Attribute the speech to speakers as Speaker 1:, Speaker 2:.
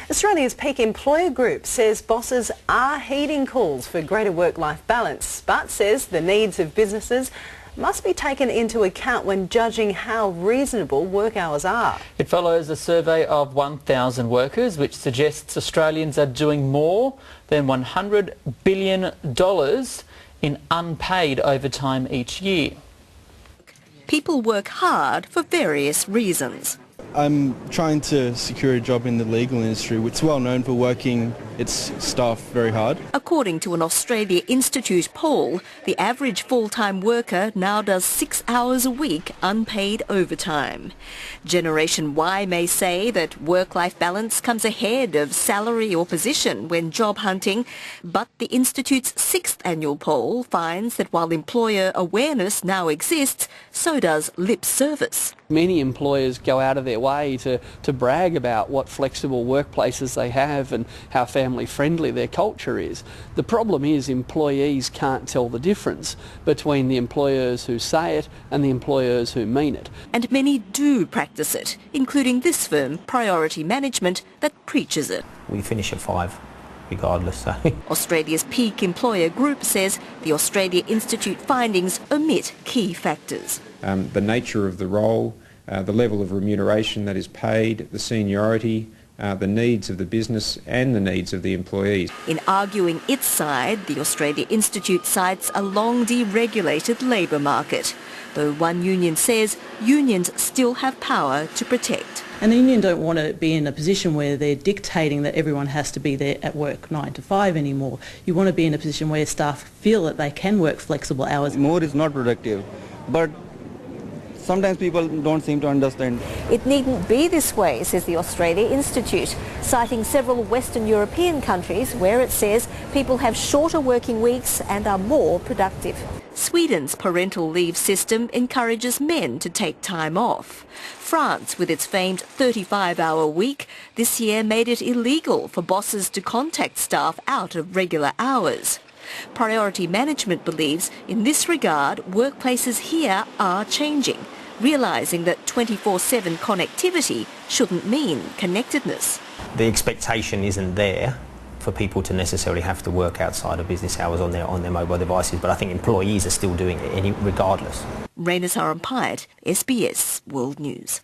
Speaker 1: Australia's peak employer group says bosses are heeding calls for greater work-life balance, but says the needs of businesses must be taken into account when judging how reasonable work hours are.
Speaker 2: It follows a survey of 1,000 workers which suggests Australians are doing more than $100 billion in unpaid overtime each year.
Speaker 3: People work hard for various reasons.
Speaker 4: I'm trying to secure a job in the legal industry, which is well known for working its staff very hard.
Speaker 3: According to an Australia Institute poll, the average full-time worker now does 6 hours a week unpaid overtime. Generation Y may say that work-life balance comes ahead of salary or position when job hunting, but the Institute's 6th annual poll finds that while employer awareness now exists, so does lip service.
Speaker 5: Many employers go out of their way to brag about what flexible workplaces they have and how family-friendly their culture is. The problem is employees can't tell the difference between the employers who say it and the employers who mean it.
Speaker 3: And many do practice it, including this firm, Priority Management, that preaches it.
Speaker 6: We finish at 5. Regardless.
Speaker 3: Australia's peak employer group says the Australia Institute findings omit key factors.
Speaker 7: The nature of the role, the level of remuneration that is paid, the seniority, the needs of the business and the needs of the employees.
Speaker 3: In arguing its side, the Australia Institute cites a long deregulated labour market, though one union says unions still have power to protect.
Speaker 8: And the union don't want to be in a position where they're dictating that everyone has to be there at work 9 to 5 anymore. You want to be in a position where staff feel that they can work flexible hours.
Speaker 4: More is not productive, but sometimes people don't seem to understand.
Speaker 3: It needn't be this way, says the Australia Institute, citing several Western European countries where it says people have shorter working weeks and are more productive. Sweden's parental leave system encourages men to take time off. France, with its famed 35-hour week, this year made it illegal for bosses to contact staff out of regular hours. Priority Management believes in this regard workplaces here are changing, realising that 24/7 connectivity shouldn't mean connectedness.
Speaker 6: The expectation isn't there for people to necessarily have to work outside of business hours on their mobile devices, but I think employees are still doing it regardless.
Speaker 3: Raina Saram-Pyatt, SBS World News.